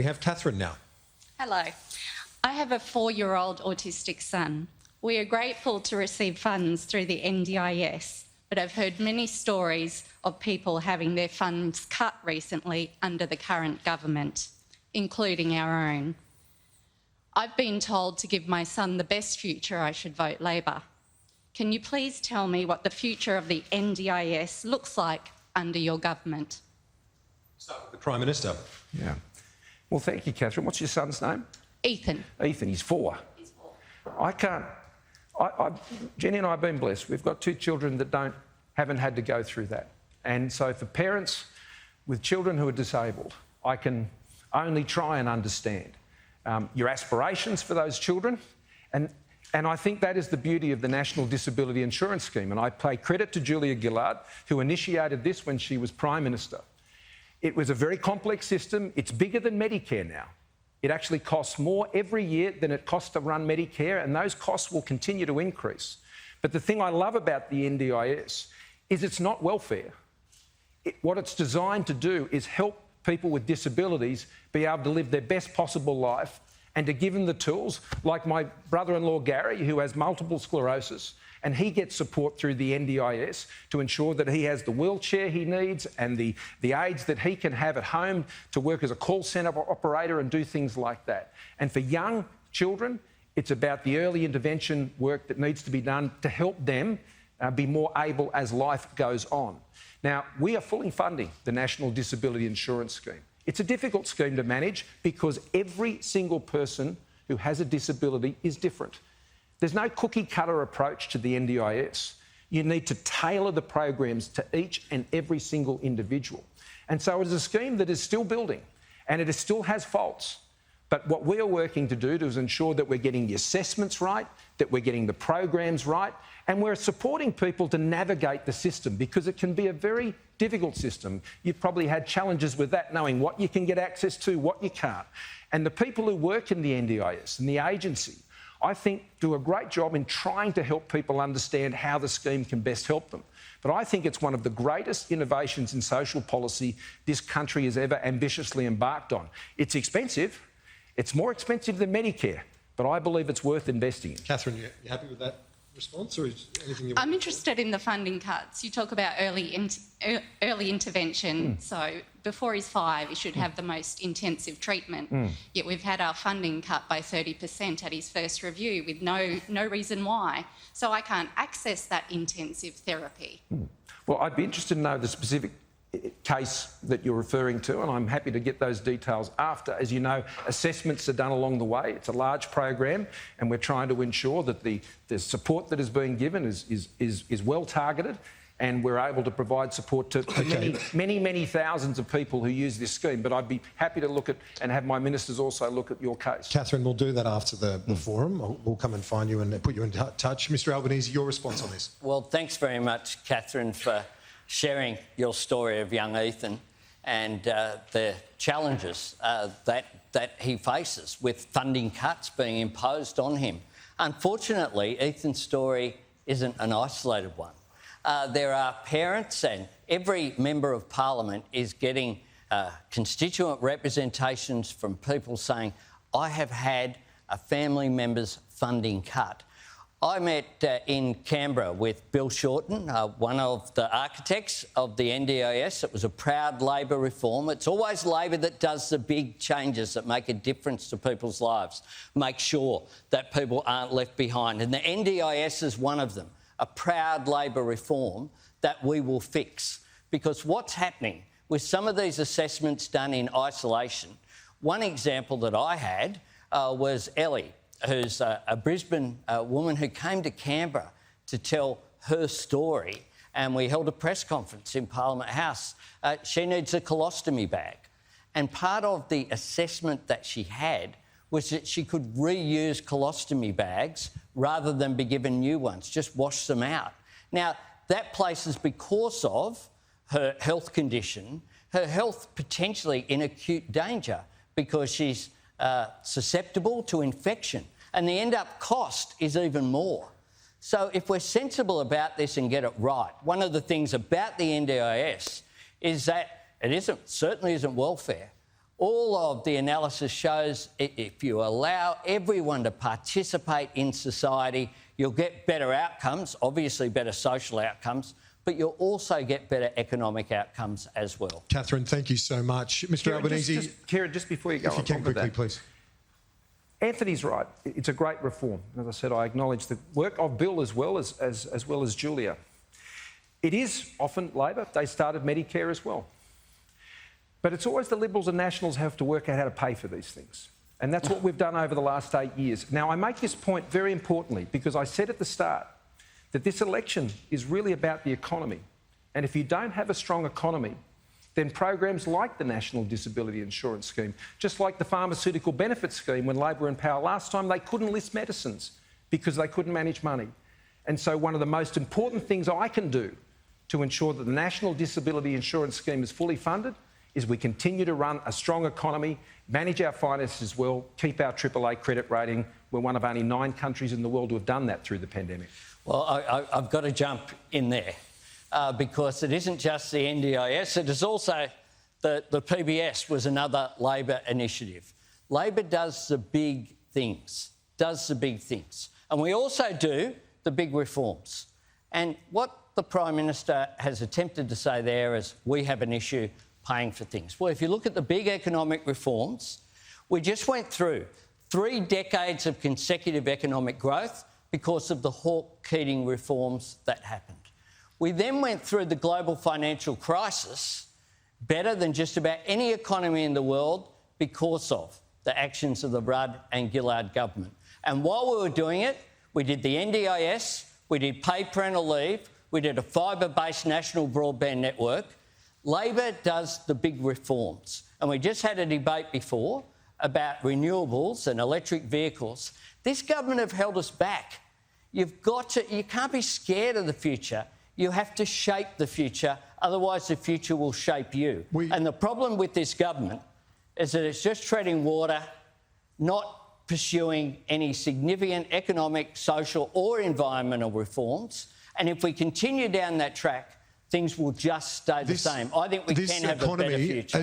We have Catherine now. Hello. I have a 4-year-old autistic son. We are grateful to receive funds through the NDIS, but I've heard many stories of people having their funds cut recently under the current government, including our own. I've been told to give my son the best future I should vote Labor. Can you please tell me what the future of the NDIS looks like under your government? Start with the Prime Minister. Yeah. Well, thank you, Catherine. What's your son's name? Ethan. Ethan, he's 4. He's 4. Jenny and I have been blessed. We've got 2 children that haven't had to go through that. And so for parents with children who are disabled, I can only try and understand your aspirations for those children. And I think that is the beauty of the National Disability Insurance Scheme. And I pay credit to Julia Gillard, who initiated this when she was Prime Minister. It was a very complex system. It's bigger than Medicare now. It actually costs more every year than it costs to run Medicare, and those costs will continue to increase. But the thing I love about the NDIS is it's not welfare. What it's designed to do is help people with disabilities be able to live their best possible life and to give them the tools, like my brother-in-law Gary, who has multiple sclerosis, and he gets support through the NDIS to ensure that he has the wheelchair he needs and the aids that he can have at home to work as a call centre operator and do things like that. And for young children, it's about the early intervention work that needs to be done to help them be more able as life goes on. Now, we are fully funding the National Disability Insurance Scheme. It's a difficult scheme to manage because every single person who has a disability is different. There's no cookie-cutter approach to the NDIS. You need to tailor the programs to each and every single individual. And so it is a scheme that is still building and it still has faults. But what we are working to do is ensure that we're getting the assessments right, that we're getting the programs right, and we're supporting people to navigate the system because it can be a very difficult system. You've probably had challenges with that, knowing what you can get access to, what you can't. And the people who work in the NDIS and the agency, I think, do a great job in trying to help people understand how the scheme can best help them. But I think it's one of the greatest innovations in social policy this country has ever ambitiously embarked on. It's expensive. It's more expensive than Medicare, but I believe it's worth investing in. Catherine, you happy with that response, or is anything you want? I'm interested in the funding cuts. You talk about early intervention. So before he's 5, he should have the most intensive treatment. Yet we've had our funding cut by 30% at his first review with no reason why. So I can't access that intensive therapy. Well, I'd be interested to know the specific case that you're referring to, and I'm happy to get those details after. As you know, assessments are done along the way. It's a large program, and we're trying to ensure that the support that is being given is well targeted, and we're able to provide support to many thousands of people who use this scheme. But I'd be happy to look at and have my ministers also look at your case. Catherine, we'll do that after the forum. We'll come and find you and put you in touch. Mr Albanese, your response on this? Well, thanks very much, Catherine, for sharing your story of young Ethan and the challenges that he faces with funding cuts being imposed on him. Unfortunately, Ethan's story isn't an isolated one. There are parents, and every member of Parliament is getting constituent representations from people saying, I have had a family member's funding cut. I met in Canberra with Bill Shorten, one of the architects of the NDIS. It was a proud Labor reform. It's always Labor that does the big changes that make a difference to people's lives, make sure that people aren't left behind. And the NDIS is one of them, a proud Labor reform that we will fix. Because what's happening with some of these assessments done in isolation, one example that I had was Ellie, who's a Brisbane woman who came to Canberra to tell her story, and we held a press conference in Parliament House. She needs a colostomy bag. And part of the assessment that she had was that she could reuse colostomy bags rather than be given new ones, just wash them out. Now, that places, because of her health condition, her health potentially in acute danger because she's susceptible to infection, and the end-up cost is even more. So if we're sensible about this and get it right, one of the things about the NDIS is that it certainly isn't welfare. All of the analysis shows if you allow everyone to participate in society, you'll get better outcomes, obviously better social outcomes, but you'll also get better economic outcomes as well. Catherine, thank you so much. Mr Albanese, Kieran, just before you go if you on can top of quickly, that, please. Anthony's right. It's a great reform. As I said, I acknowledge the work of Bill as well as Julia. It is often Labor. They started Medicare as well. But it's always the Liberals and Nationals have to work out how to pay for these things. And that's what we've done over the last 8 years. Now, I make this point very importantly because I said at the start that this election is really about the economy. And if you don't have a strong economy, then programs like the National Disability Insurance Scheme, just like the Pharmaceutical Benefit Scheme when Labor were in power last time, they couldn't list medicines because they couldn't manage money. And so one of the most important things I can do to ensure that the National Disability Insurance Scheme is fully funded is we continue to run a strong economy, manage our finances well, keep our AAA credit rating. We're one of only 9 countries in the world who have done that through the pandemic. Well, I've got to jump in there because it isn't just the NDIS, it is also the PBS was another Labor initiative. Labor does the big things, And we also do the big reforms. And what the Prime Minister has attempted to say there is we have an issue paying for things. Well, if you look at the big economic reforms, we just went through 3 decades of consecutive economic growth because of the Hawke-Keating reforms that happened. We then went through the global financial crisis better than just about any economy in the world because of the actions of the Rudd and Gillard government. And while we were doing it, we did the NDIS, we did paid parental leave, we did a fibre-based national broadband network. Labor does the big reforms. And we just had a debate before about renewables and electric vehicles. This government have held us back. You can't be scared of the future. You have to shape the future, otherwise the future will shape you. And the problem with this government is that it's just treading water, not pursuing any significant economic, social or environmental reforms. And if we continue down that track, things will just stay the same. I think we can have a better future.